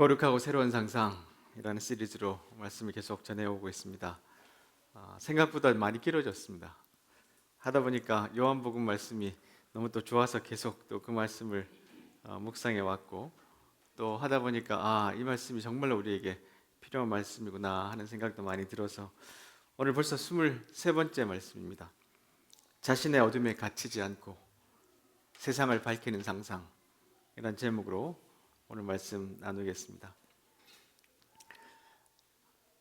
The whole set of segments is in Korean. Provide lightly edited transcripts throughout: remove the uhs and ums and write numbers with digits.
거룩하고 새로운 상상이라는 시리즈로 말씀을 계속 전해오고 있습니다. 생각보다 많이 길어졌습니다. 하다 보니까 요한복음 말씀이 너무 또 좋아서 계속 또 그 말씀을 묵상해 왔고, 또 하다 보니까 이 말씀이 정말로 우리에게 필요한 말씀이구나 하는 생각도 많이 들어서 오늘 벌써 23번째 말씀입니다. 자신의 어둠에 갇히지 않고 세상을 밝히는 상상이라는 제목으로 오늘 말씀 나누겠습니다.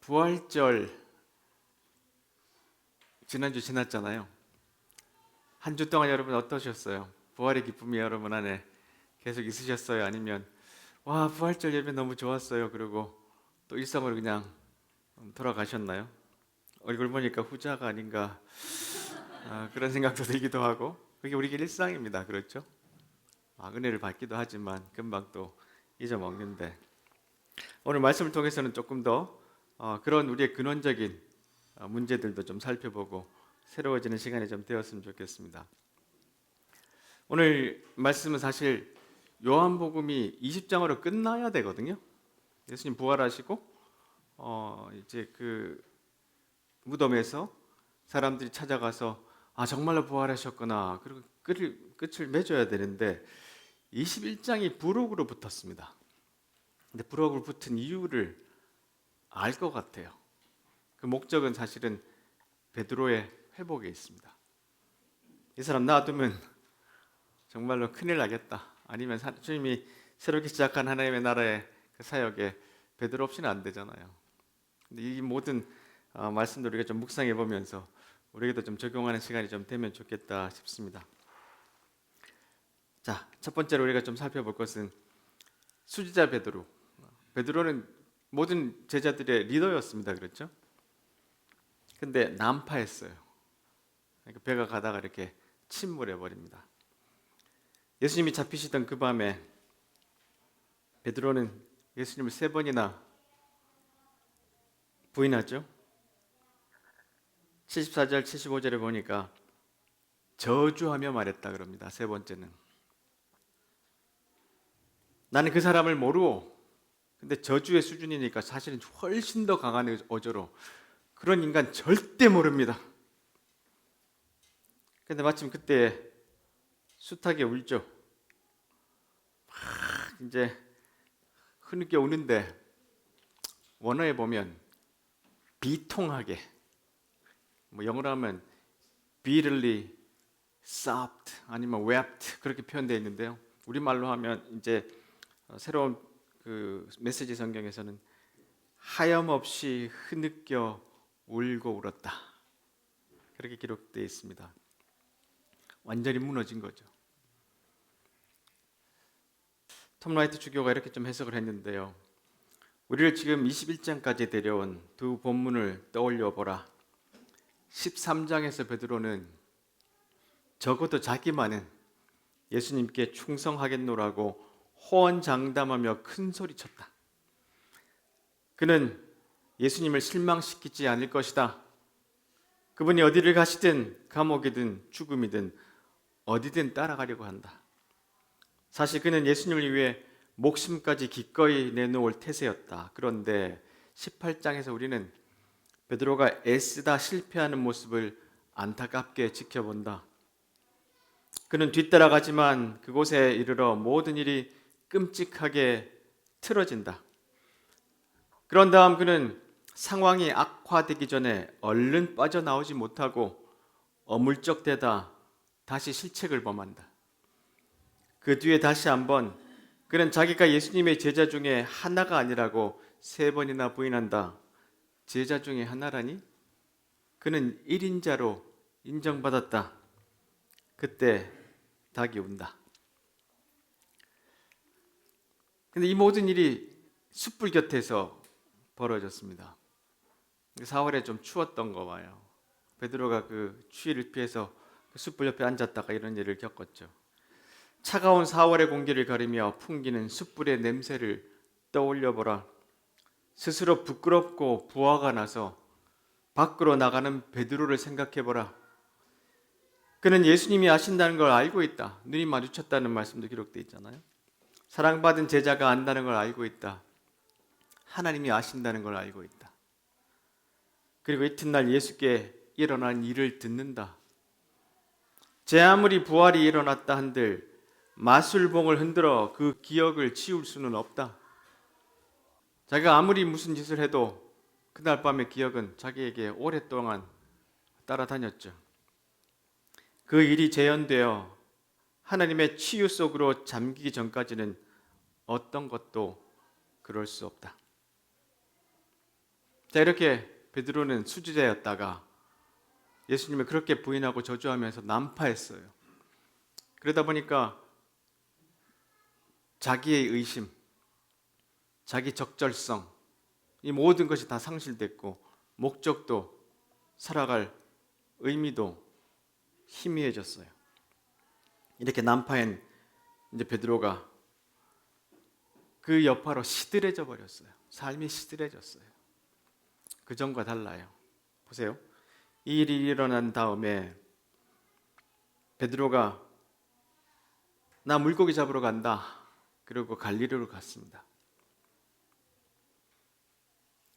부활절 지난주 지났잖아요. 한 주 동안 여러분 어떠셨어요? 부활의 기쁨이 여러분 안에 계속 있으셨어요? 아니면 와 부활절 예배 너무 좋았어요 그리고 또 일상으로 그냥 돌아가셨나요? 얼굴 보니까 후자가 아닌가 그런 생각도 들기도 하고, 그게 우리의 일상입니다. 그렇죠? 은혜를 받기도 하지만 금방 또 잊어먹는데, 오늘 말씀을 통해서는 조금 더 그런 우리의 근원적인 문제들도 좀 살펴보고 새로워지는 시간이 좀 되었으면 좋겠습니다. 오늘 말씀은 사실 요한복음이 20장으로 끝나야 되거든요. 예수님 부활하시고 이제 그 무덤에서 사람들이 찾아가서 정말로 부활하셨구나, 그리고 끝을 맺어야 되는데 21장이 부록으로 붙었습니다. 근데 부록으로 붙은 이유를 알 것 같아요. 그 목적은 사실은 베드로의 회복에 있습니다. 이 사람 놔두면 정말로 큰일 나겠다, 아니면 주님이 새롭게 시작한 하나님의 나라의 그 사역에 베드로 없이는 안 되잖아요. 근데 이 모든 말씀들 우리가 좀 묵상해 보면서 우리에게도 좀 적용하는 시간이 좀 되면 좋겠다 싶습니다. 자, 첫 번째로 우리가 좀 살펴볼 것은 수지자 베드로. 베드로는 모든 제자들의 리더였습니다. 그렇죠? 근데 난파했어요. 그러니까 배가 가다가 이렇게 침몰해 버립니다. 예수님이 잡히시던 그 밤에 베드로는 예수님을 3번이나 부인하죠. 74절 75절에 보니까 저주하며 말했다 그럽니다. 3번째는 나는 그 사람을 모르고, 근데 저주의 수준이니까 사실은 훨씬 더 강한 어조로 그런 인간 절대 모릅니다. 근데 마침 그때 숱하게 울죠. 막 이제 흐느껴 우는데 원어에 보면 비통하게, 영어로 하면 bitterly sobbed 아니면 wept 그렇게 표현되어 있는데요. 우리말로 하면 이제 새로운 그 메시지 성경에서는 하염없이 흐느껴 울고 울었다, 그렇게 기록되어 있습니다. 완전히 무너진 거죠. 톰 라이트 주교가 이렇게 좀 해석을 했는데요. 우리를 지금 21장까지 데려온 두 본문을 떠올려 보라. 13장에서 베드로는 적어도 자기만은 예수님께 충성하겠노라고 호언장담하며 큰 소리쳤다. 그는 예수님을 실망시키지 않을 것이다. 그분이 어디를 가시든 감옥이든 죽음이든 어디든 따라가려고 한다. 사실 그는 예수님을 위해 목숨까지 기꺼이 내놓을 태세였다. 그런데 18장에서 우리는 베드로가 애쓰다 실패하는 모습을 안타깝게 지켜본다. 그는 뒤따라가지만 그곳에 이르러 모든 일이 끔찍하게 틀어진다. 그런 다음 그는 상황이 악화되기 전에 얼른 빠져나오지 못하고 어물쩍대다 다시 실책을 범한다. 그 뒤에 다시 한번 그는 자기가 예수님의 제자 중에 하나가 아니라고 3번이나 부인한다. 제자 중에 하나라니? 그는 1인자로 인정받았다. 그때 닭이 운다. 근데 이 모든 일이 숯불 곁에서 벌어졌습니다. 4월에 좀 추웠던 거 봐요. 베드로가 그 추위를 피해서 숯불 옆에 앉았다가 이런 일을 겪었죠. 차가운 4월의 공기를 가리며 풍기는 숯불의 냄새를 떠올려 보라. 스스로 부끄럽고 부하가 나서 밖으로 나가는 베드로를 생각해 보라. 그는 예수님이 아신다는 걸 알고 있다. 눈이 마주쳤다는 말씀도 기록되어 있잖아요. 사랑받은 제자가 안다는 걸 알고 있다. 하나님이 아신다는 걸 알고 있다. 그리고 이튿날 예수께 일어난 일을 듣는다. 제 아무리 부활이 일어났다 한들 마술봉을 흔들어 그 기억을 지울 수는 없다. 자기가 아무리 무슨 짓을 해도 그날 밤의 기억은 자기에게 오랫동안 따라다녔죠. 그 일이 재현되어 하나님의 치유 속으로 잠기기 전까지는 어떤 것도 그럴 수 없다. 자, 이렇게 베드로는 수지자였다가 예수님을 그렇게 부인하고 저주하면서 난파했어요. 그러다 보니까 자기의 의심, 자기 적절성, 이 모든 것이 다 상실됐고 목적도 살아갈 의미도 희미해졌어요. 이렇게 난파한 이제 베드로가 그 여파로 시들해져 버렸어요. 삶이 시들해졌어요. 그 전과 달라요. 보세요. 이 일이 일어난 다음에 베드로가 나 물고기 잡으러 간다. 그리고 갈릴리로 갔습니다.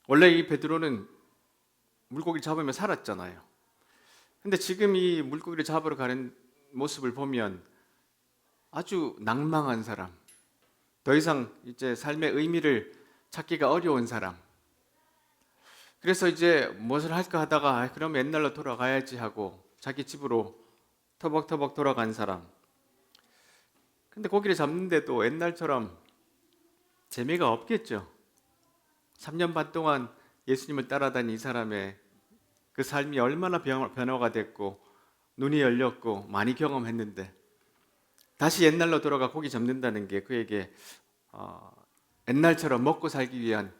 원래 이 베드로는 물고기 잡으며 살았잖아요. 근데 지금 이 물고기를 잡으러 가는 모습을 보면 아주 낭망한 사람, 더 이상 이제 삶의 의미를 찾기가 어려운 사람. 그래서 이제 무엇을 할까 하다가 그럼 옛날로 돌아가야지 하고 자기 집으로 터벅터벅 돌아간 사람. 근데 고기를 잡는데도 옛날처럼 재미가 없겠죠. 3년 반 동안 예수님을 따라다닌 이 사람의 그 삶이 얼마나 변화가 됐고 눈이 열렸고 많이 경험했는데 다시 옛날로 돌아가 고기 잡는다는 게 그에게 옛날처럼 먹고 살기 위한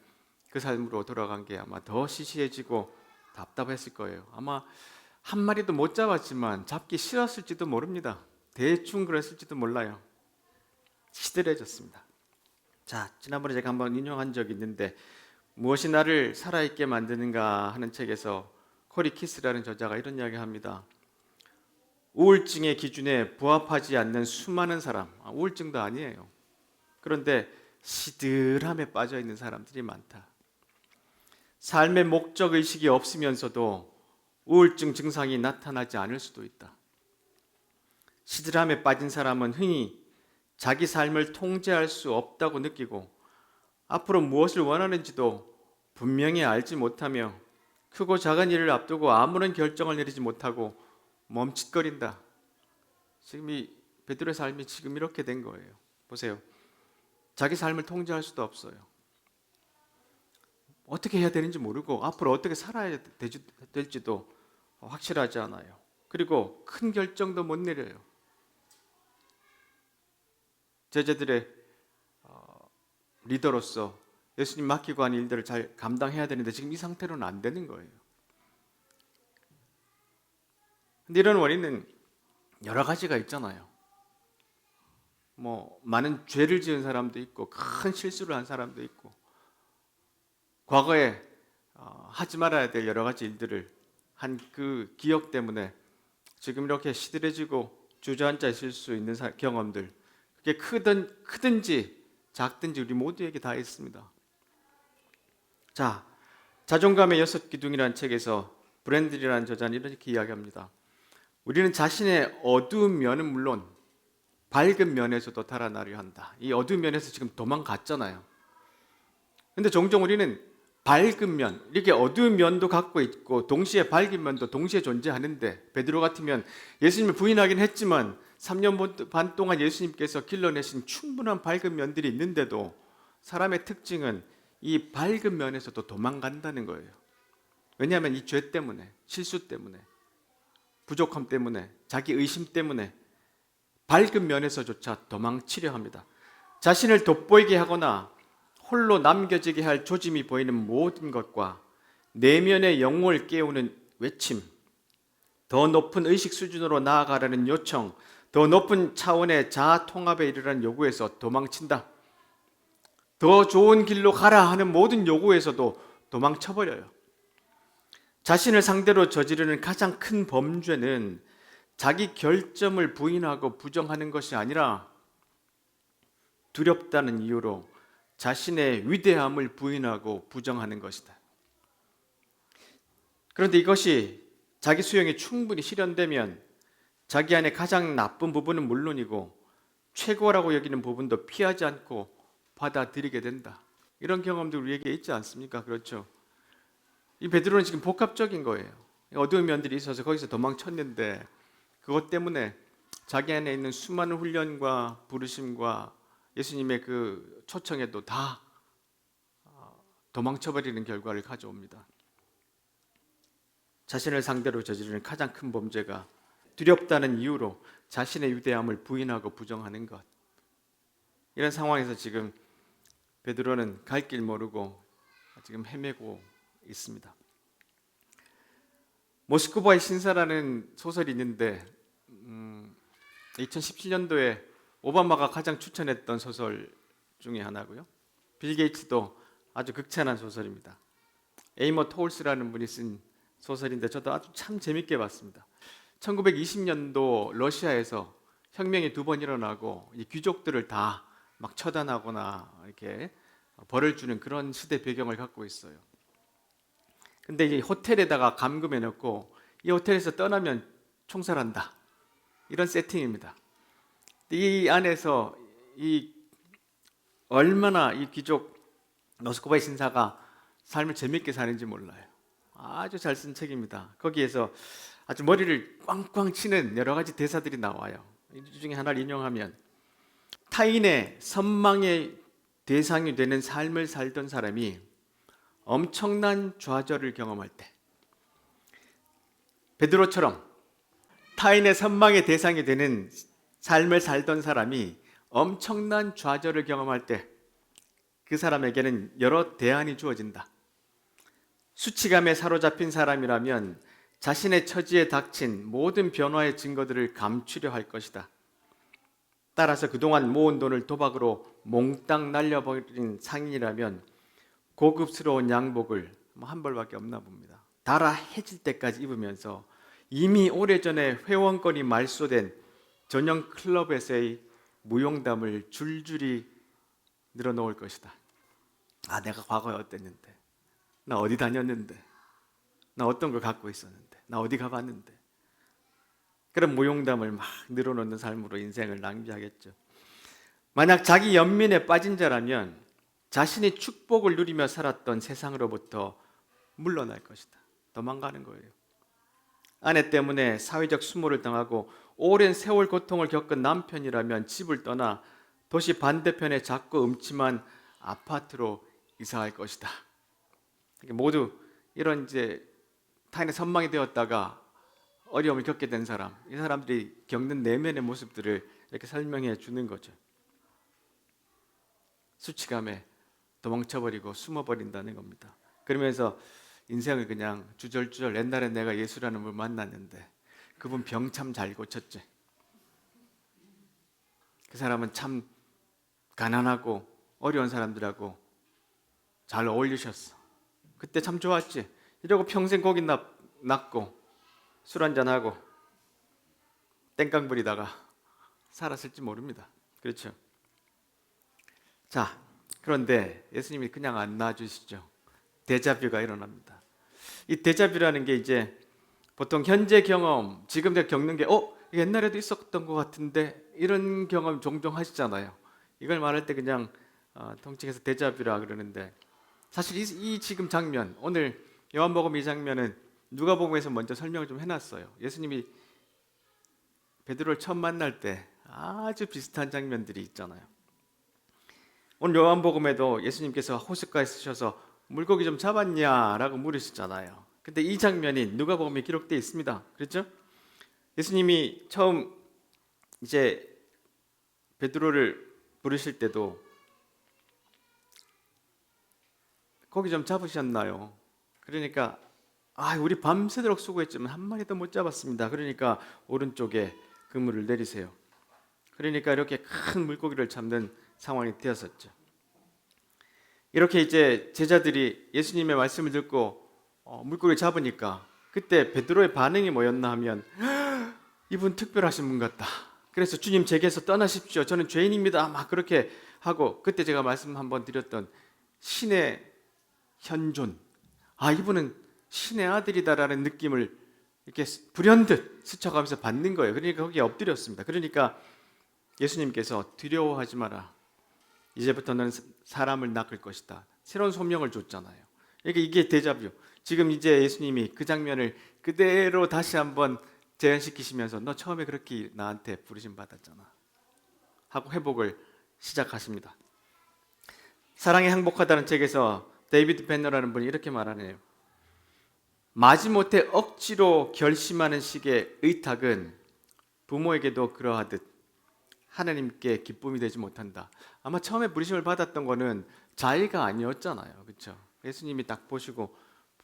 그 삶으로 돌아간 게 아마 더 시시해지고 답답했을 거예요. 아마 한 마리도 못 잡았지만 잡기 싫었을지도 모릅니다. 대충 그랬을지도 몰라요. 시들해졌습니다. 자, 지난번에 제가 한번 인용한 적이 있는데 무엇이 나를 살아있게 만드는가 하는 책에서 코리 키스라는 저자가 이런 이야기 합니다. 우울증의 기준에 부합하지 않는 수많은 사람, 우울증도 아니에요. 그런데 시들함에 빠져 있는 사람들이 많다. 삶의 목적 의식이 없으면서도 우울증 증상이 나타나지 않을 수도 있다. 시들함에 빠진 사람은 흔히 자기 삶을 통제할 수 없다고 느끼고 앞으로 무엇을 원하는지도 분명히 알지 못하며 크고 작은 일을 앞두고 아무런 결정을 내리지 못하고 멈칫거린다. 지금 이 베드로의 삶이 지금 이렇게 된 거예요. 보세요. 자기 삶을 통제할 수도 없어요. 어떻게 해야 되는지 모르고 앞으로 어떻게 살아야 될지도 확실하지 않아요. 그리고 큰 결정도 못 내려요. 제자들의 리더로서 예수님 맡기고 한 일들을 잘 감당해야 되는데 지금 이 상태로는 안 되는 거예요. 근데 이런 원인은 여러 가지가 있잖아요. 많은 죄를 지은 사람도 있고 큰 실수를 한 사람도 있고 과거에 하지 말아야 될 여러 가지 일들을 한 그 기억 때문에 지금 이렇게 시들해지고 주저앉아 있을 수 있는 경험들, 그게 크든지 작든지 우리 모두에게 다 있습니다. 자, 자존감의 6기둥이라는 책에서 브랜들이라는 저자는 이렇게 이야기합니다. 우리는 자신의 어두운 면은 물론 밝은 면에서도 달아나려 한다. 이 어두운 면에서 지금 도망갔잖아요. 근데 종종 우리는 밝은 면, 이렇게 어두운 면도 갖고 있고 동시에 밝은 면도 동시에 존재하는데 베드로 같으면 예수님을 부인하긴 했지만 3년 반 동안 예수님께서 길러내신 충분한 밝은 면들이 있는데도 사람의 특징은 이 밝은 면에서도 도망간다는 거예요. 왜냐하면 이 죄 때문에, 실수 때문에, 부족함 때문에, 자기 의심 때문에 밝은 면에서조차 도망치려 합니다. 자신을 돋보이게 하거나 홀로 남겨지게 할 조짐이 보이는 모든 것과 내면의 영혼을 깨우는 외침, 더 높은 의식 수준으로 나아가라는 요청, 더 높은 차원의 자아 통합에 이르라는 요구에서 도망친다. 더 좋은 길로 가라 하는 모든 요구에서도 도망쳐버려요. 자신을 상대로 저지르는 가장 큰 범죄는 자기 결점을 부인하고 부정하는 것이 아니라 두렵다는 이유로 자신의 위대함을 부인하고 부정하는 것이다. 그런데 이것이 자기 수용이 충분히 실현되면 자기 안에 가장 나쁜 부분은 물론이고 최고라고 여기는 부분도 피하지 않고 받아들이게 된다. 이런 경험도 우리에게 있지 않습니까? 그렇죠. 이 베드로는 지금 복합적인 거예요. 어두운 면들이 있어서 거기서 도망쳤는데 그것 때문에 자기 안에 있는 수많은 훈련과 부르심과 예수님의 그 초청에도 다 도망쳐버리는 결과를 가져옵니다. 자신을 상대로 저지르는 가장 큰 범죄가 두렵다는 이유로 자신의 위대함을 부인하고 부정하는 것. 이런 상황에서 지금 베드로는 갈 길 모르고 지금 헤매고 있습니다. 모스크바의 신사라는 소설이 있는데 2017년도에 오바마가 가장 추천했던 소설 중에 하나고요. 빌 게이츠도 아주 극찬한 소설입니다. 에이머 토울스라는 분이 쓴 소설인데 저도 아주 참 재밌게 봤습니다. 1920년도 러시아에서 혁명이 2번 일어나고 이 귀족들을 다 막 처단하거나 이렇게 벌을 주는 그런 시대 배경을 갖고 있어요. 근데 이 호텔에다가 감금해 놓고 이 호텔에서 떠나면 총살한다. 이런 세팅입니다. 이 안에서 이 얼마나 이 귀족 모스크바의 신사가 삶을 재밌게 사는지 몰라요. 아주 잘 쓴 책입니다. 거기에서 아주 머리를 꽝꽝 치는 여러 가지 대사들이 나와요. 이 중에 하나를 인용하면 타인의 선망의 대상이 되는 삶을 살던 사람이 엄청난 좌절을 경험할 때, 베드로처럼 타인의 선망의 대상이 되는 삶을 살던 사람이 엄청난 좌절을 경험할 때 그 사람에게는 여러 대안이 주어진다. 수치감에 사로잡힌 사람이라면 자신의 처지에 닥친 모든 변화의 증거들을 감추려 할 것이다. 따라서 그동안 모은 돈을 도박으로 몽땅 날려버린 상인이라면 고급스러운 양복을 한 벌밖에 없나 봅니다. 달아 해질 때까지 입으면서 이미 오래전에 회원권이 말소된 전용 클럽에서의 무용담을 줄줄이 늘어놓을 것이다. 아, 내가 과거에 어땠는데, 나 어디 다녔는데, 나 어떤 걸 갖고 있었는데, 나 어디 가봤는데, 그런 무용담을 막 늘어놓는 삶으로 인생을 낭비하겠죠. 만약 자기 연민에 빠진 자라면 자신이 축복을 누리며 살았던 세상으로부터 물러날 것이다. 도망가는 거예요. 아내 때문에 사회적 수모를 당하고 오랜 세월 고통을 겪은 남편이라면 집을 떠나 도시 반대편에 작고 음침한 아파트로 이사할 것이다. 모두 이런 이제 타인의 선망이 되었다가 어려움을 겪게 된 사람, 이 사람들이 겪는 내면의 모습들을 이렇게 설명해 주는 거죠. 수치감에 도망쳐버리고 숨어버린다는 겁니다. 그러면서 인생을 그냥 주절주절, 옛날에 내가 예수라는 분을 만났는데 그분 병 참 잘 고쳤지. 그 사람은 참 가난하고 어려운 사람들하고 잘 어울리셨어. 그때 참 좋았지. 이러고 평생 거기 놨고 술 한잔하고 땡깡 부리다가 살았을지 모릅니다. 그렇죠? 자, 그런데 예수님이 그냥 안 놔주시죠. 데자뷰가 일어납니다. 이 데자뷰라는 게 이제 보통 현재 경험, 지금 내가 겪는 게 옛날에도 있었던 것 같은데 이런 경험 종종 하시잖아요. 이걸 말할 때 그냥 통칭해서 데자뷰라 그러는데 사실 이 지금 장면, 오늘 요한복음 이 장면은 누가복음에서 먼저 설명을 좀 해놨어요. 예수님이 베드로를 처음 만날 때 아주 비슷한 장면들이 있잖아요. 오늘 요한복음에도 예수님께서 호숫가에 쓰셔서 물고기 좀 잡았냐라고 물으시잖아요. 근데 이 장면이 누가복음에 기록되어 있습니다. 그렇죠? 예수님이 처음 이제 베드로를 부르실 때도 고기 좀 잡으셨나요? 그러니까 우리 밤새도록 수고했지만 한 마리도 못 잡았습니다. 그러니까 오른쪽에 그물을 내리세요. 그러니까 이렇게 큰 물고기를 잡는 상황이 되었었죠. 이렇게 이제 제자들이 예수님의 말씀을 듣고 물고기를 잡으니까 그때 베드로의 반응이 뭐였나 하면 이분 특별하신 분 같다. 그래서 주님 제게서 떠나십시오. 저는 죄인입니다. 막 그렇게 하고 그때 제가 말씀 한번 드렸던 신의 현존, 이분은 신의 아들이다라는 느낌을 이렇게 불현듯 스쳐가면서 받는 거예요. 그러니까 거기에 엎드렸습니다. 그러니까 예수님께서 두려워하지 마라. 이제부터 너는 사람을 낚을 것이다. 새로운 소명을 줬잖아요. 그러니까 이게 데자뷰. 지금 이제 예수님이 그 장면을 그대로 다시 한번 재현시키시면서 너 처음에 그렇게 나한테 부르심 받았잖아 하고 회복을 시작하십니다. 사랑이 행복하다는 책에서 데이비드 벤너라는 분이 이렇게 말하네요. 마지못해 억지로 결심하는 식의 의탁은 부모에게도 그러하듯 하나님께 기쁨이 되지 못한다. 아마 처음에 부르심을 받았던 거는 자의가 아니었잖아요. 그렇죠? 예수님이 딱 보시고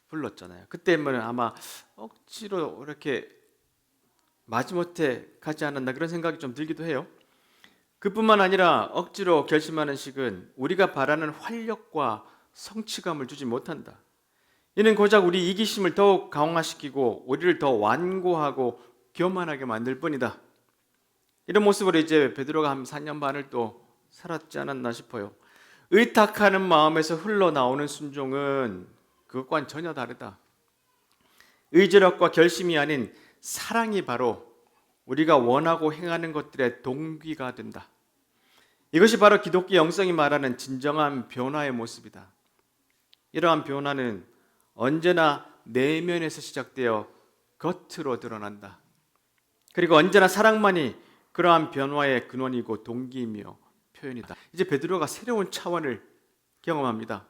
불렀잖아요. 그때면 아마 억지로 이렇게 마지못해 가지 않았나 그런 생각이 좀 들기도 해요. 그뿐만 아니라 억지로 결심하는 식은 우리가 바라는 활력과 성취감을 주지 못한다. 이는 고작 우리 이기심을 더욱 강화시키고 우리를 더 완고하고 교만하게 만들 뿐이다. 이런 모습으로 이제 베드로가 한 4년 반을 또 살았지 않았나 싶어요. 의탁하는 마음에서 흘러나오는 순종은 그것과는 전혀 다르다. 의지력과 결심이 아닌 사랑이 바로 우리가 원하고 행하는 것들의 동기가 된다. 이것이 바로 기독교 영성이 말하는 진정한 변화의 모습이다. 이러한 변화는 언제나 내면에서 시작되어 겉으로 드러난다. 그리고 언제나 사랑만이 그러한 변화의 근원이고 동기이며 표현이다. 이제 베드로가 새로운 차원을 경험합니다.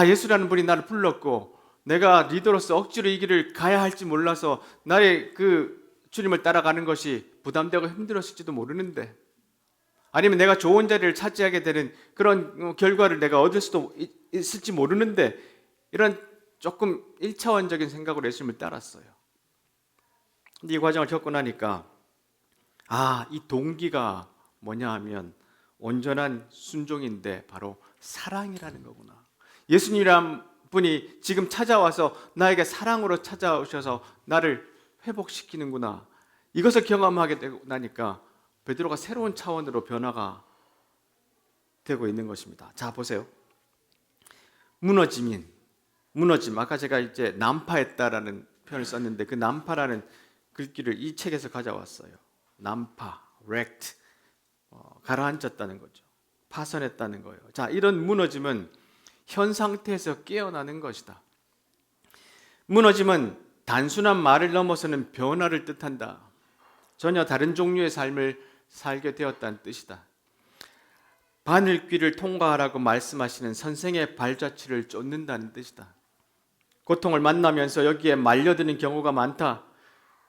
예수라는 분이 나를 불렀고 내가 리더로서 억지로 이 길을 가야 할지 몰라서 나의 그 주님을 따라가는 것이 부담되고 힘들었을지도 모르는데, 아니면 내가 좋은 자리를 차지하게 되는 그런 결과를 내가 얻을 수도 있을지 모르는데, 이런 조금 1차원적인 생각으로 예수님을 따랐어요. 근데 이 과정을 겪고 나니까 이 동기가 뭐냐 하면 온전한 순종인데 바로 사랑이라는 거구나. 예수님이란 분이 지금 찾아와서 나에게 사랑으로 찾아오셔서 나를 회복시키는구나. 이것을 경험하게 되고 나니까 베드로가 새로운 차원으로 변화가 되고 있는 것입니다. 자, 보세요. 무너짐. 아까 제가 이제 난파했다라는 표현을 썼는데 그 난파라는 글귀를 이 책에서 가져왔어요. 난파, wrecked, 가라앉았다는 거죠. 파손했다는 거예요. 자, 이런 무너짐은 현 상태에서 깨어나는 것이다. 무너짐은 단순한 말을 넘어서는 변화를 뜻한다. 전혀 다른 종류의 삶을 살게 되었다는 뜻이다. 바늘귀를 통과하라고 말씀하시는 선생의 발자취를 쫓는다는 뜻이다. 고통을 만나면서 여기에 말려드는 경우가 많다.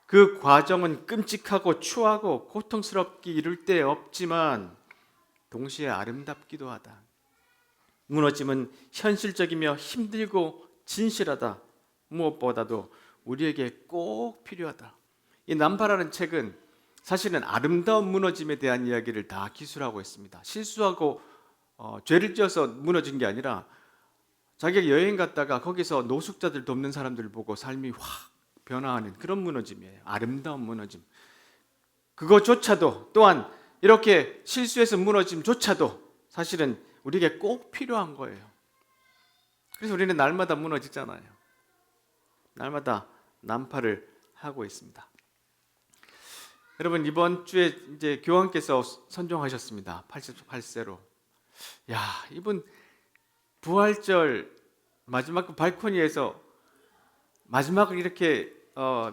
그 과정은 끔찍하고 추하고 고통스럽기 이를 데 없지만 동시에 아름답기도 하다. 무너짐은 현실적이며 힘들고 진실하다. 무엇보다도 우리에게 꼭 필요하다. 이 난파라는 책은 사실은 아름다운 무너짐에 대한 이야기를 다 기술하고 있습니다. 실수하고 죄를 지어서 무너진 게 아니라 자기가 여행 갔다가 거기서 노숙자들 돕는 사람들을 보고 삶이 확 변화하는 그런 무너짐이에요. 아름다운 무너짐. 그것조차도 또한 이렇게 실수해서 무너짐조차도 사실은 우리에게 꼭 필요한 거예요. 그래서 우리는 날마다 무너지잖아요. 날마다 난파를 하고 있습니다. 여러분, 이번 주에 이제 교황께서 선종하셨습니다. 88세로. 이분 부활절 마지막 발코니에서 마지막을 이렇게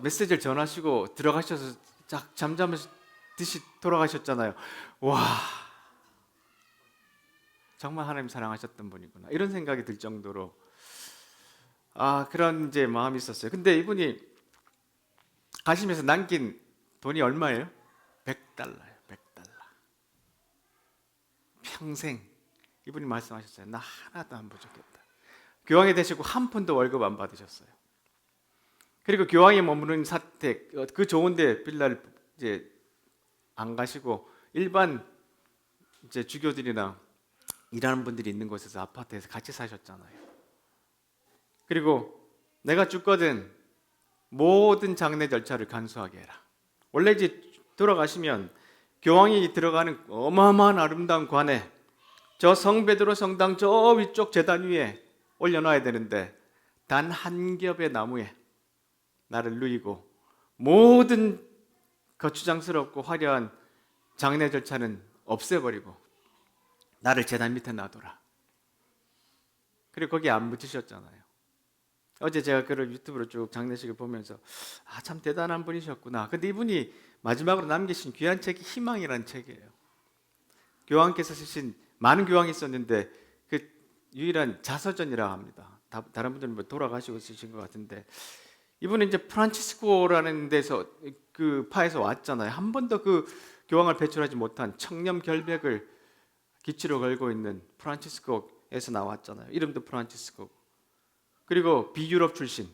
메시지를 전하시고 들어가셔서 쫙 잠잠하듯이 돌아가셨잖아요. 와, 정말 하나님 사랑하셨던 분이구나 이런 생각이 들 정도로 그런 이제 마음이 있었어요. 근데 이분이 가시면서 남긴 돈이 얼마예요? $100예요. $100. 평생 이분이 말씀하셨어요. 나 하나도 안 부족했다. 교황이 되시고 한 푼도 월급 안 받으셨어요. 그리고 교황이 머무는 사택, 그 좋은데 빌라를 이제 안 가시고 일반 이제 주교들이나 일하는 분들이 있는 곳에서 아파트에서 같이 사셨잖아요. 그리고 내가 죽거든 모든 장례 절차를 간소하게 해라. 원래 이제 돌아가시면 교황이 들어가는 어마어마한 아름다운 관에 저 성베드로 성당 저 위쪽 제단 위에 올려놔야 되는데 단 한 겹의 나무에 나를 누이고 모든 거추장스럽고 화려한 장례 절차는 없애버리고 나를 제단 밑에 놔둬라. 그리고 거기에 안 묻히셨잖아요. 어제 제가 그를 유튜브로 쭉 장례식을 보면서 참 대단한 분이셨구나. 근데 이분이 마지막으로 남기신 귀한 책이 희망이라는 책이에요. 교황께서 쓰신 많은 교황이 있었는데 그 유일한 자서전이라 합니다. 다른 분들은 뭐 돌아가시고 쓰신 것 같은데 이분은 이제 프란치스코라는 데서 그 파에서 왔잖아요. 한 번도 그 교황을 배출하지 못한 청렴 결백을 기치로 걸고 있는 프란치스코에서 나왔잖아요. 이름도 프란치스코. 그리고 비유럽 출신.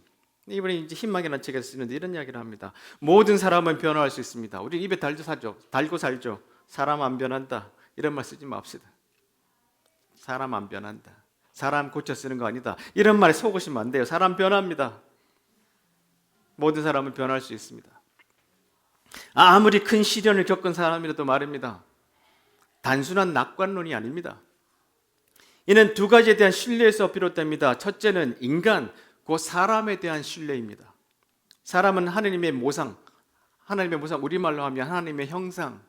이분이 이제 희망이라는 책에서 쓰는데 이런 이야기를 합니다. 모든 사람은 변화할 수 있습니다. 우리 입에 달고 살죠. 사람 안 변한다. 이런 말 쓰지 맙시다. 사람 안 변한다. 사람 고쳐 쓰는 거 아니다. 이런 말에 속으시면 안 돼요. 사람 변합니다. 모든 사람은 변할 수 있습니다. 아무리 큰 시련을 겪은 사람이라도 말입니다. 단순한 낙관론이 아닙니다. 이는 두 가지에 대한 신뢰에서 비롯됩니다. 첫째는 인간, 그 사람에 대한 신뢰입니다. 사람은 하나님의 모상, 우리말로 하면 하나님의 형상.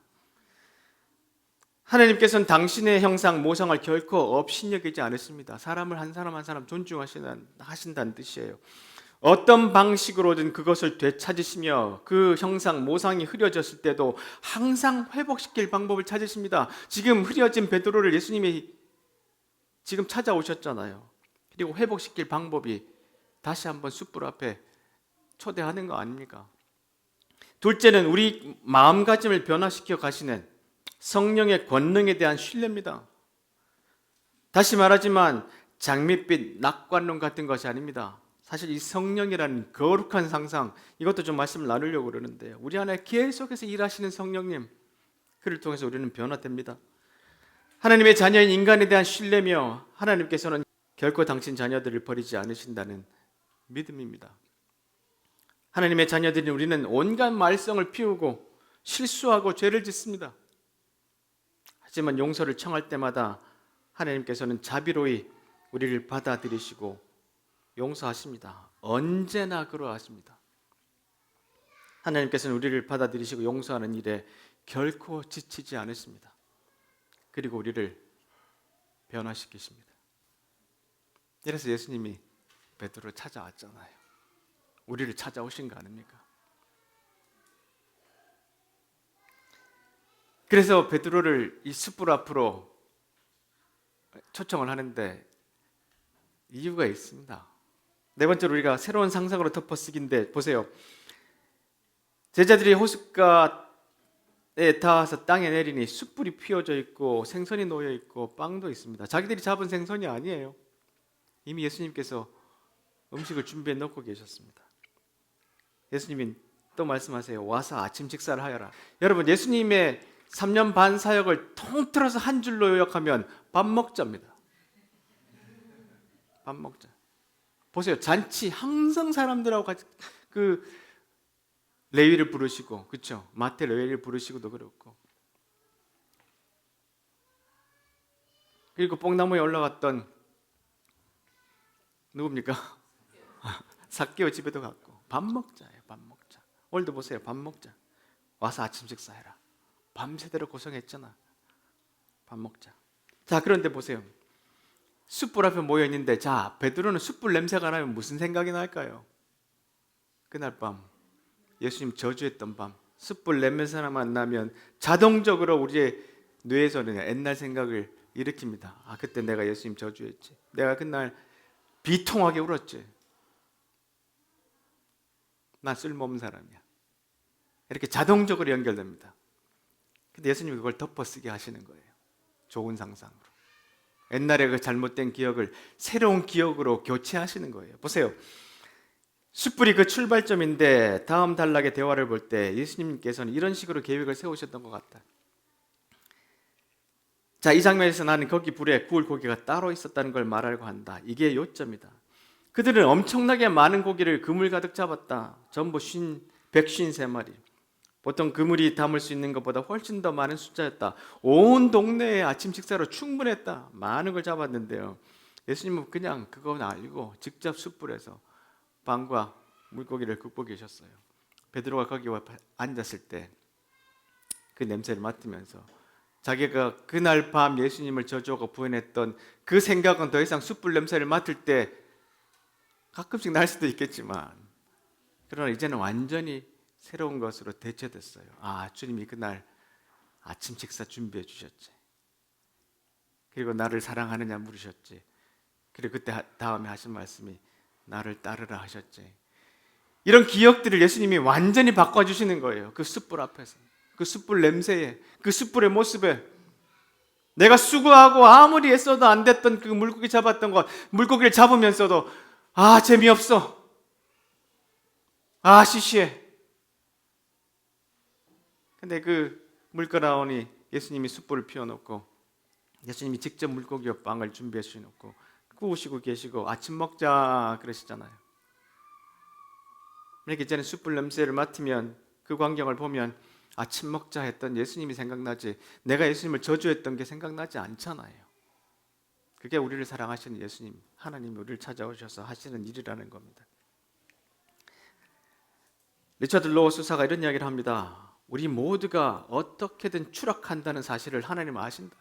하나님께서는 당신의 형상, 모상을 결코 업신여기지 않으십니다. 사람을 한 사람 한 사람 존중하신다는 뜻이에요. 어떤 방식으로든 그것을 되찾으시며 그 형상, 모상이 흐려졌을 때도 항상 회복시킬 방법을 찾으십니다. 지금 흐려진 베드로를 예수님이 지금 찾아오셨잖아요. 그리고 회복시킬 방법이 다시 한번 숯불 앞에 초대하는 거 아닙니까? 둘째는 우리 마음가짐을 변화시켜 가시는 성령의 권능에 대한 신뢰입니다. 다시 말하지만 장밋빛 낙관론 같은 것이 아닙니다. 사실 이 성령이라는 거룩한 상상, 이것도 좀 말씀을 나누려고 그러는데요. 우리 안에 계속해서 일하시는 성령님, 그를 통해서 우리는 변화됩니다. 하나님의 자녀인 인간에 대한 신뢰며 하나님께서는 결코 당신 자녀들을 버리지 않으신다는 믿음입니다. 하나님의 자녀들인 우리는 온갖 말썽을 피우고 실수하고 죄를 짓습니다. 하지만 용서를 청할 때마다 하나님께서는 자비로이 우리를 받아들이시고 용서하십니다. 언제나 그러하십니다. 하나님께서는 우리를 받아들이시고 용서하는 일에 결코 지치지 않으십니다. 그리고 우리를 변화시키십니다. 이래서 예수님이 베드로를 찾아왔잖아요. 우리를 찾아오신 거 아닙니까? 그래서 베드로를 이 숯불 앞으로 초청을 하는데 이유가 있습니다. 네 번째로 우리가 새로운 상상으로 덮어쓰기인데 보세요. 제자들이 호숫가에 닿아서 땅에 내리니 숯불이 피어져 있고 생선이 놓여 있고 빵도 있습니다. 자기들이 잡은 생선이 아니에요. 이미 예수님께서 음식을 준비해 놓고 계셨습니다. 예수님이 또 말씀하세요. 와서 아침 식사를 하여라. 여러분, 예수님의 3년 반 사역을 통틀어서 한 줄로 요약하면 밥 먹자입니다. 밥 먹자. 보세요. 잔치 항상 사람들하고 같이 그 레위를 부르시고, 그렇죠? 마태 레위를 부르시고도 그렇고. 그리고 뽕나무에 올라갔던 누굽니까? 삭개오 집에도 갔고 밥 먹자예요. 밥 먹자. 오늘도 보세요. 밥 먹자. 와서 아침 식사해라. 밤새도록 고생했잖아. 밥 먹자. 자, 그런데 보세요. 숯불 앞에 모여 있는데, 자, 베드로는 숯불 냄새가 나면 무슨 생각이 날까요? 그날 밤 예수님 저주했던 밤 숯불 냄새만 나면 자동적으로 우리의 뇌에서는 옛날 생각을 일으킵니다. 그때 내가 예수님 저주했지. 내가 그날 비통하게 울었지. 나 쓸모없는 사람이야. 이렇게 자동적으로 연결됩니다. 근데 예수님이 그걸 덮어쓰게 하시는 거예요. 좋은 상상으로. 옛날에 그 잘못된 기억을 새로운 기억으로 교체하시는 거예요. 보세요. 숯불이 그 출발점인데 다음 단락의 대화를 볼 때 예수님께서는 이런 식으로 계획을 세우셨던 것 같다. 자, 이 장면에서 나는 거기 불에 구울 고기가 따로 있었다는 걸 말하려고 한다. 이게 요점이다. 그들은 엄청나게 많은 고기를 그물 가득 잡았다. 전부 153마리. 보통 그물이 담을 수 있는 것보다 훨씬 더 많은 숫자였다. 온 동네에 아침 식사로 충분했다. 많은 걸 잡았는데요. 예수님은 그냥 그건 알고 직접 숯불에서 빵과 물고기를 굽고 계셨어요. 베드로가 거기 앉았을 때 그 냄새를 맡으면서 자기가 그날 밤 예수님을 저주하고 부인했던 그 생각은 더 이상 숯불 냄새를 맡을 때 가끔씩 날 수도 있겠지만, 그러나 이제는 완전히 새로운 것으로 대체됐어요. 아, 주님이 그날 아침 식사 준비해 주셨지. 그리고 나를 사랑하느냐 물으셨지. 그리고 그때 다음에 하신 말씀이 나를 따르라 하셨지. 이런 기억들을 예수님이 완전히 바꿔주시는 거예요. 그 숯불 앞에서, 그 숯불 냄새에, 그 숯불의 모습에. 내가 수고하고 아무리 애써도 안 됐던 그 물고기 잡았던 것, 물고기를 잡으면서도 아, 재미없어, 아, 시시해. 근데 그 물가라오니 예수님이 숯불을 피워놓고 예수님이 직접 물고기와 빵을 준비해 주셔놓고 구우시고 계시고 아침 먹자 그러시잖아요. 이렇게 이제는 숯불 냄새를 맡으면, 그 광경을 보면 아침 먹자 했던 예수님이 생각나지, 내가 예수님을 저주했던 게 생각나지 않잖아요. 그게 우리를 사랑하시는 예수님, 하나님이 우리를 찾아오셔서 하시는 일이라는 겁니다. 리처드 로우 수사가 이런 이야기를 합니다. 우리 모두가 어떻게든 추락한다는 사실을 하나님은 아신다.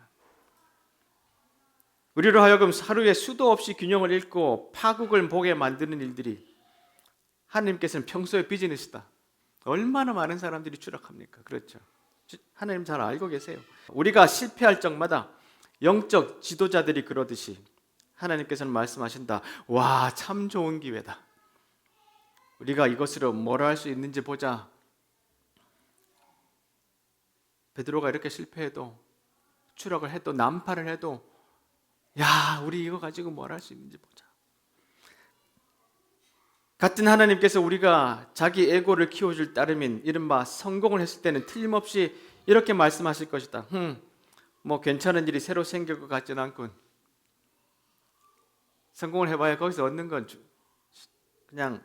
우리로 하여금 하루에 수도 없이 균형을 잃고 파국을 보게 만드는 일들이 하나님께서는 평소에 비즈니스다. 얼마나 많은 사람들이 추락합니까? 그렇죠. 하나님 잘 알고 계세요. 우리가 실패할 적마다 영적 지도자들이 그러듯이 하나님께서는 말씀하신다. 와, 참 좋은 기회다. 우리가 이것으로 뭘 할 수 있는지 보자. 베드로가 이렇게 실패해도, 추락을 해도, 난파를 해도, 야, 우리 이거 가지고 뭘 할 수 있는지 보자. 같은 하나님께서 우리가 자기 에고를 키워줄 따름인 이른바 성공을 했을 때는 틀림없이 이렇게 말씀하실 것이다. 뭐 괜찮은 일이 새로 생길 것 같지는 않군. 성공을 해봐야 거기서 얻는 건 그냥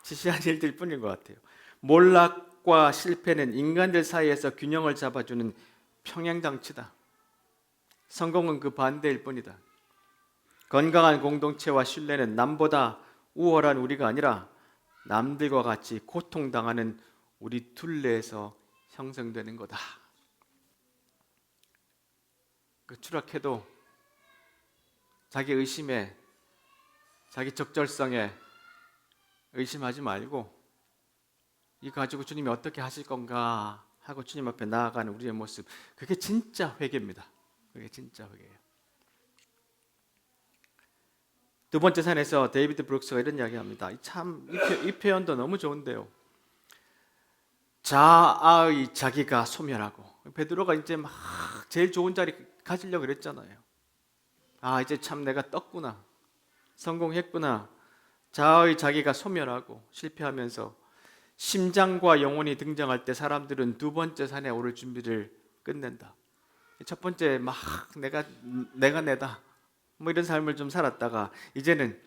지시한 일들 뿐인 것 같아요. 몰락과 실패는 인간들 사이에서 균형을 잡아주는 평행장치다. 성공은 그 반대일 뿐이다. 건강한 공동체와 신뢰는 남보다 우월한 우리가 아니라 남들과 같이 고통당하는 우리 둘레에서 형성되는 거다. 그 추락해도 자기 의심에, 자기 적절성에 의심하지 말고 이거 가지고 주님이 어떻게 하실 건가 하고 주님 앞에 나아가는 우리의 모습, 그게 진짜 회개입니다. 그게 진짜 회개예요. 두 번째 산에서 데이비드 브룩스가 이런 이야기합니다. 이 표현도 너무 좋은데요. 자아의 자기가 소멸하고, 베드로가 이제 막 제일 좋은 자리 가지려고 그랬잖아요. 아, 이제 참 내가 떴구나, 성공했구나. 자아의 자기가 소멸하고 실패하면서 심장과 영혼이 등장할 때 사람들은 두 번째 산에 오를 준비를 끝낸다. 첫 번째 막 내다 뭐 이런 삶을 좀 살았다가 이제는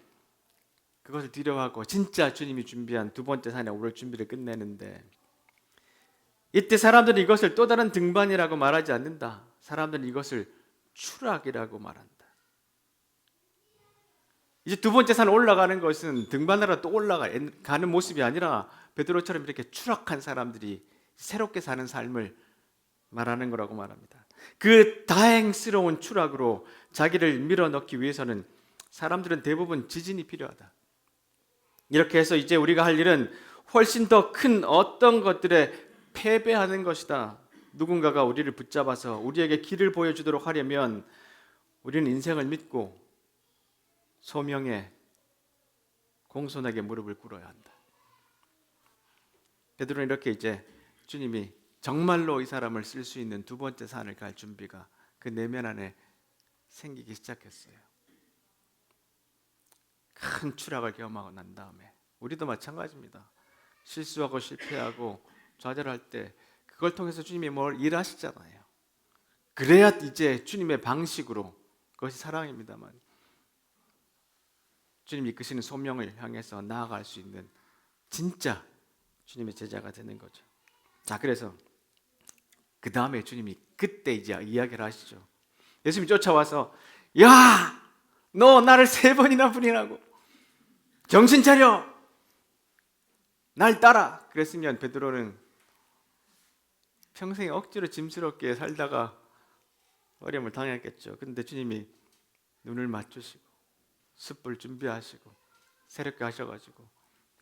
그것을 뒤로하고 진짜 주님이 준비한 두 번째 산에 오를 준비를 끝내는데, 이때 사람들은 이것을 또 다른 등반이라고 말하지 않는다. 사람들은 이것을 추락이라고 말한다. 이제 두 번째 산 올라가는 것은 등반하러 또 올라가는 모습이 아니라 베드로처럼 이렇게 추락한 사람들이 새롭게 사는 삶을 말하는 거라고 말합니다. 그 다행스러운 추락으로 자기를 밀어넣기 위해서는 사람들은 대부분 지진이 필요하다. 이렇게 해서 이제 우리가 할 일은 훨씬 더 큰 어떤 것들에 패배하는 것이다. 누군가가 우리를 붙잡아서 우리에게 길을 보여주도록 하려면 우리는 인생을 믿고 소명에 공손하게 무릎을 꿇어야 한다. 베드로는 이렇게 이제 주님이 정말로 이 사람을 쓸 수 있는 두 번째 산을 갈 준비가 그 내면 안에 생기기 시작했어요. 큰 추락을 경험하고 난 다음에 우리도 마찬가지입니다. 실수하고 실패하고 좌절할 때 그걸 통해서 주님이 뭘 일하시잖아요. 그래야 이제 주님의 방식으로, 그것이 사랑입니다만, 주님 이끄시는 소명을 향해서 나아갈 수 있는 진짜 주님의 제자가 되는 거죠. 자, 그래서 그 다음에 주님이 그때 이제 이야기를 하시죠. 예수님이 쫓아와서 야, 너 나를 3번이나 부인하고 정신 차려, 날 따라. 그랬으면 베드로는 평생 억지로 짐스럽게 살다가 어려움을 당했겠죠. 그런데 주님이 눈을 맞추시고 숯불 준비하시고 새롭게 하셔가지고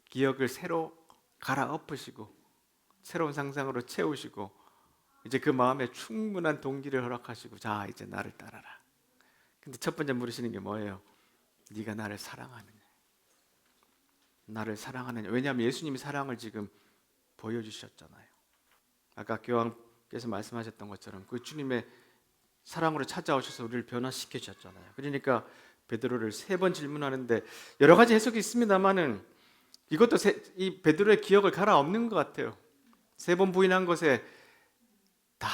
기억을 새로 갈아엎으시고 새로운 상상으로 채우시고 이제 그 마음에 충분한 동기를 허락하시고 자, 이제 나를 따라라. 근데 첫 번째 물으시는 게 뭐예요? 네가 나를 사랑하느냐? 나를 사랑하느냐? 왜냐하면 예수님이 사랑을 지금 보여주셨잖아요. 아까 교황께서 말씀하셨던 것처럼 그 주님의 사랑으로 찾아오셔서 우리를 변화시켜 주셨잖아요. 그러니까 베드로를 3번 질문하는데 여러 가지 해석이 있습니다만은 이것도 이 베드로의 기억을 갈아엎는 것 같아요. 3번 부인한 것에 다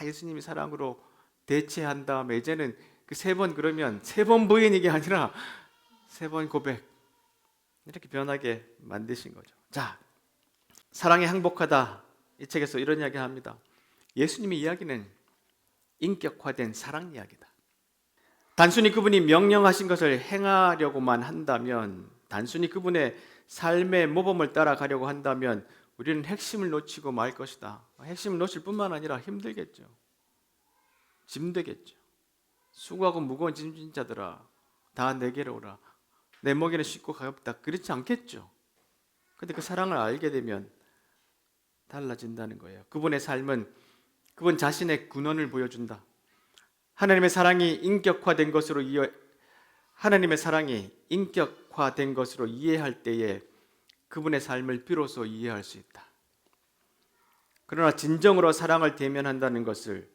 예수님이 사랑으로 대체한 다음에 이제는 그 3번 그러면 3번 부인 이게 아니라 3번 고백 이렇게 변하게 만드신 거죠. 자, 사랑이 행복하다 이 책에서 이런 이야기 합니다. 예수님의 이야기는 인격화된 사랑 이야기다. 단순히 그분이 명령하신 것을 행하려고만 한다면, 단순히 그분의 삶의 모범을 따라가려고 한다면 우리는 핵심을 놓치고 말 것이다. 핵심을 놓칠 뿐만 아니라 힘들겠죠. 짐되겠죠. 수고하고 무거운 짐진 자들아 다 내게로 오라. 내 먹이는 쉽고 가볍다. 그렇지 않겠죠. 근데 그 사랑을 알게 되면 달라진다는 거예요. 그분의 삶은 그분 자신의 근원을 보여준다. 하나님의 사랑이 인격화된 것으로 이해할 때에 그분의 삶을 비로소 이해할 수 있다. 그러나 진정으로 사랑을 대면한다는 것을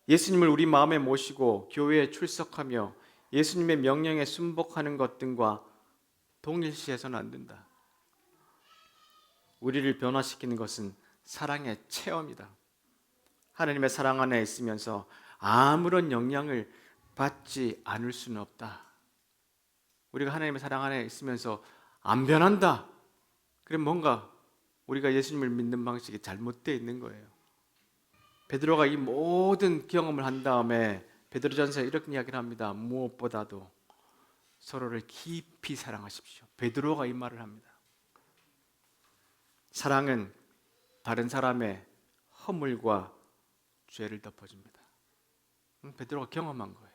예수님을 우리 마음에 모시고 교회에 출석하며 예수님의 명령에 순복하는 것 등과 동일시해서는 안 된다. 우리를 변화시키는 것은 사랑의 체험이다. 하나님의 사랑 안에 있으면서 아무런 영향을 받지 않을 수는 없다. 우리가 하나님의 사랑 안에 있으면서 안 변한다. 그럼 뭔가 우리가 예수님을 믿는 방식이 잘못되어 있는 거예요. 베드로가 이 모든 경험을 한 다음에 베드로전서에 이렇게 이야기를 합니다. 무엇보다도 서로를 깊이 사랑하십시오. 베드로가 이 말을 합니다. 사랑은 다른 사람의 허물과 죄를 덮어줍니다. 베드로가 경험한 거예요.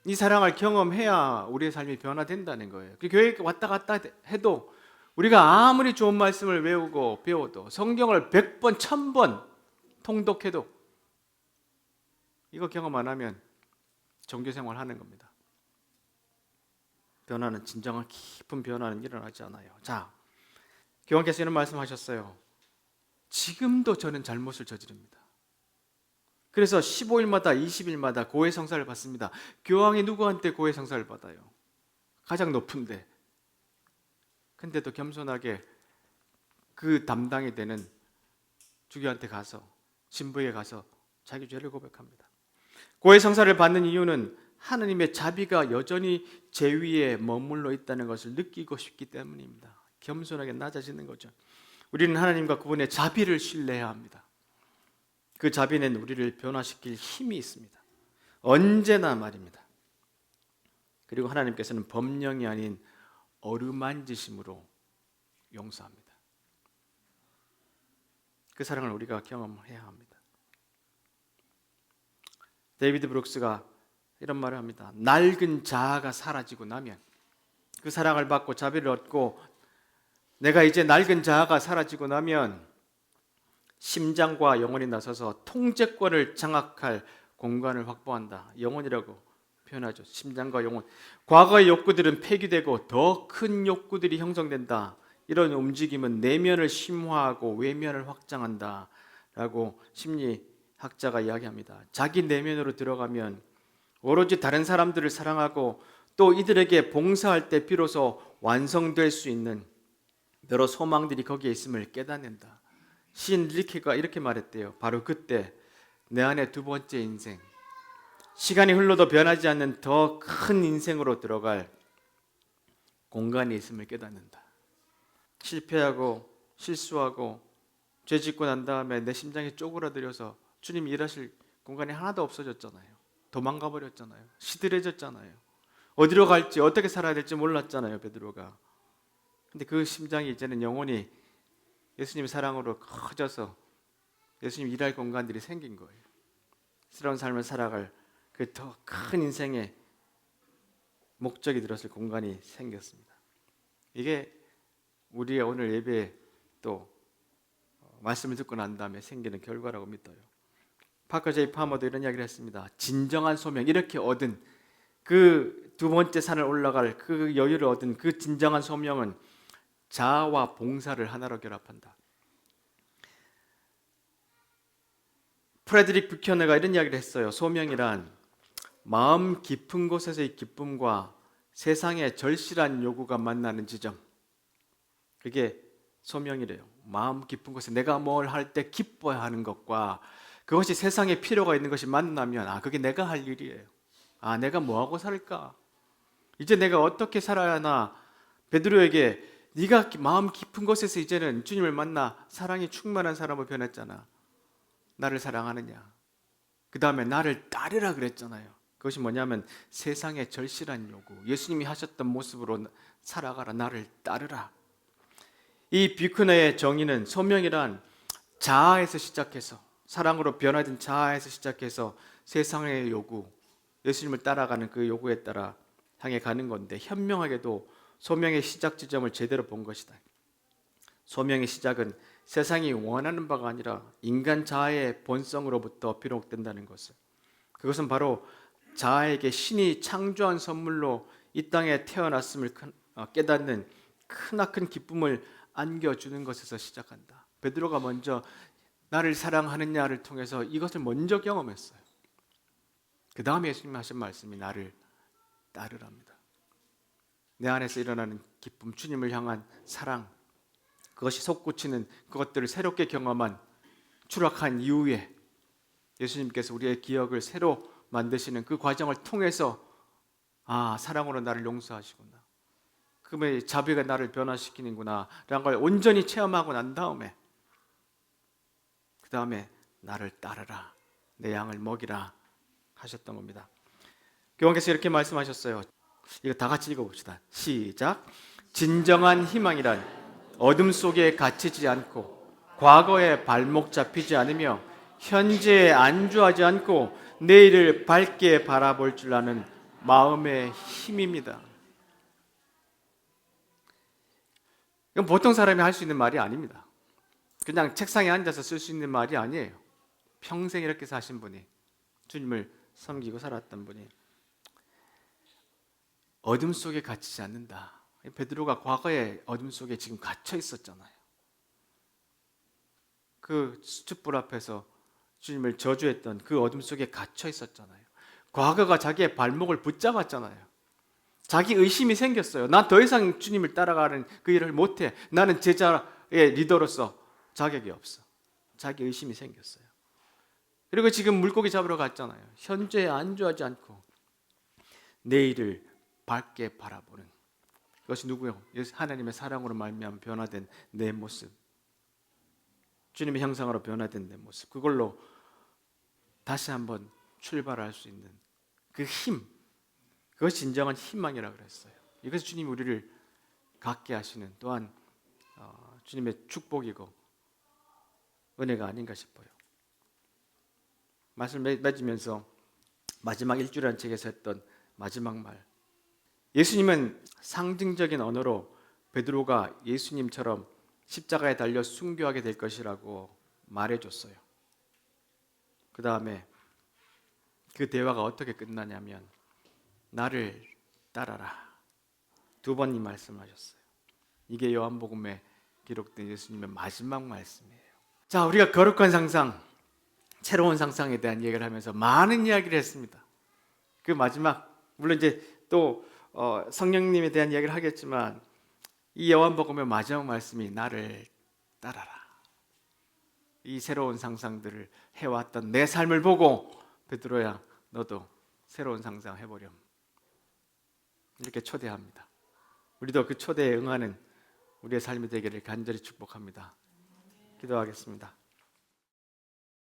이 사랑을 경험해야 우리의 삶이 변화된다는 거예요. 교회에 왔다 갔다 해도 우리가 아무리 좋은 말씀을 외우고 배워도 성경을 100번, 1000번 통독해도 이거 경험 안 하면 종교생활 하는 겁니다. 변화는 진정한 깊은 변화는 일어나지 않아요. 자, 교황께서 이런 말씀하셨어요. 지금도 저는 잘못을 저지릅니다. 그래서 15일마다 20일마다 고해 성사를 받습니다. 교황이 누구한테 고해 성사를 받아요? 가장 높은데. 근데도 겸손하게 그 담당이 되는 주교한테 가서 신부에 가서 자기 죄를 고백합니다. 고해 성사를 받는 이유는 하나님의 자비가 여전히 제 위에 머물러 있다는 것을 느끼고 싶기 때문입니다. 겸손하게 낮아지는 거죠. 우리는 하나님과 그분의 자비를 신뢰해야 합니다. 그 자비는 우리를 변화시킬 힘이 있습니다. 언제나 말입니다. 그리고 하나님께서는 법령이 아닌 어루만지심으로 용서합니다. 그 사랑을 우리가 경험해야 합니다. 데이비드 브룩스가 이런 말을 합니다. 낡은 자아가 사라지고 나면, 그 사랑을 받고 자비를 얻고 내가 이제 낡은 자아가 사라지고 나면 심장과 영혼이 나서서 통제권을 장악할 공간을 확보한다. 영혼이라고 표현하죠. 심장과 영혼. 과거의 욕구들은 폐기되고 더 큰 욕구들이 형성된다. 이런 움직임은 내면을 심화하고 외면을 확장한다 라고 심리학자가 이야기합니다. 자기 내면으로 들어가면 오로지 다른 사람들을 사랑하고 또 이들에게 봉사할 때 비로소 완성될 수 있는 여러 소망들이 거기에 있음을 깨닫는다. 시인 릴케가 이렇게 말했대요. 바로 그때 내 안에 두 번째 인생, 시간이 흘러도 변하지 않는 더 큰 인생으로 들어갈 공간이 있음을 깨닫는다. 실패하고 실수하고 죄 짓고 난 다음에 내 심장이 쪼그라들어서 주님이 일하실 공간이 하나도 없어졌잖아요. 도망가 버렸잖아요. 시들해졌잖아요. 어디로 갈지 어떻게 살아야 될지 몰랐잖아요, 베드로가. 근데 그 심장이 이제는 영원히 예수님의 사랑으로 커져서 예수님 일할 공간들이 생긴 거예요. 새로운 삶을 살아갈 그 더 큰 인생의 목적이 들었을 공간이 생겼습니다. 이게 우리의 오늘 예배에 또 말씀을 듣고 난 다음에 생기는 결과라고 믿어요. 파커 제이 파머도 이런 이야기를 했습니다. 진정한 소명, 이렇게 얻은 그 두 번째 산을 올라갈 그 여유를 얻은 그 진정한 소명은 자아와 봉사를 하나로 결합한다. 프레드릭 뷰커너가 이런 이야기를 했어요. 소명이란 마음 깊은 곳에서의 기쁨과 세상의 절실한 요구가 만나는 지점, 그게 소명이래요. 마음 깊은 곳에 내가 뭘 할 때 기뻐야 하는 것과 그것이 세상에 필요가 있는 것이 만나면 그게 내가 할 일이에요. 내가 뭐하고 살까? 이제 내가 어떻게 살아야 하나? 베드로에게 네가 마음 깊은 곳에서 이제는 주님을 만나 사랑이 충만한 사람으로 변했잖아. 나를 사랑하느냐? 그 다음에 나를 따르라 그랬잖아요. 그것이 뭐냐면 세상의 절실한 요구, 예수님이 하셨던 모습으로 살아가라, 나를 따르라. 이 뷰커너의 정의는 소명이란 자아에서 시작해서, 사랑으로 변화된 자아에서 시작해서 세상의 요구, 예수님을 따라가는 그 요구에 따라 향해 가는 건데, 현명하게도 소명의 시작 지점을 제대로 본 것이다. 소명의 시작은 세상이 원하는 바가 아니라 인간 자아의 본성으로부터 비롯된다는 것을, 그것은 바로 자아에게 신이 창조한 선물로 이 땅에 태어났음을 깨닫는 크나큰 기쁨을 안겨주는 것에서 시작한다. 베드로가 먼저 나를 사랑하느냐를 통해서 이것을 먼저 경험했어요. 그 다음에 예수님 하신 말씀이 나를 따르랍니다. 내 안에서 일어나는 기쁨, 주님을 향한 사랑, 그것이 솟구치는 그것들을 새롭게 경험한 추락한 이후에 예수님께서 우리의 기억을 새로 만드시는 그 과정을 통해서 사랑으로 나를 용서하시구나, 그의 자비가 나를 변화시키는구나 라는 걸 온전히 체험하고 난 다음에 그 다음에 나를 따르라, 내 양을 먹이라 하셨던 겁니다. 교황께서 이렇게 말씀하셨어요. 이거 다 같이 읽어봅시다. 시작. 진정한 희망이란 어둠 속에 갇히지 않고 과거에 발목 잡히지 않으며 현재에 안주하지 않고 내일을 밝게 바라볼 줄 아는 마음의 힘입니다. 이건 보통 사람이 할 수 있는 말이 아닙니다. 그냥 책상에 앉아서 쓸 수 있는 말이 아니에요. 평생 이렇게 사신 분이, 주님을 섬기고 살았던 분이 어둠 속에 갇히지 않는다. 베드로가 과거의 어둠 속에 지금 갇혀 있었잖아요. 그 숯불 앞에서 주님을 저주했던 그 어둠 속에 갇혀 있었잖아요. 과거가 자기의 발목을 붙잡았잖아요. 자기 의심이 생겼어요. 난 더 이상 주님을 따라가는 그 일을 못해. 나는 제자의 리더로서 자격이 없어. 자기 의심이 생겼어요. 그리고 지금 물고기 잡으러 갔잖아요. 현재에 안주하지 않고 내일을 밝게 바라보는, 그것이 누구요? 하나님의 사랑으로 말미암아 변화된 내 모습, 주님의 형상으로 변화된 내 모습, 그걸로 다시 한번 출발할 수 있는 그 힘, 그것이 진정한 희망이라고 그랬어요. 이것이 주님이 우리를 갖게 하시는, 또한 주님의 축복이고 은혜가 아닌가 싶어요. 말씀을 맺으면서 마지막 일주라는 책에서 했던 마지막 말, 예수님은 상징적인 언어로 베드로가 예수님처럼 십자가에 달려 순교하게 될 것이라고 말해줬어요. 그 다음에 그 대화가 어떻게 끝나냐면 나를 따라라, 두 번 이 말씀하셨어요. 이게 요한복음에 기록된 예수님의 마지막 말씀이에요. 자, 우리가 거룩한 상상, 새로운 상상에 대한 얘기를 하면서 많은 이야기를 했습니다. 그 마지막, 물론 이제 또 성령님에 대한 이야기를 하겠지만 이 요한복음의 마지막 말씀이 나를 따라라. 이 새로운 상상들을 해왔던 내 삶을 보고 베드로야, 너도 새로운 상상 해보렴, 이렇게 초대합니다. 우리도 그 초대에 응하는 우리의 삶이 되기를 간절히 축복합니다. 기도하겠습니다.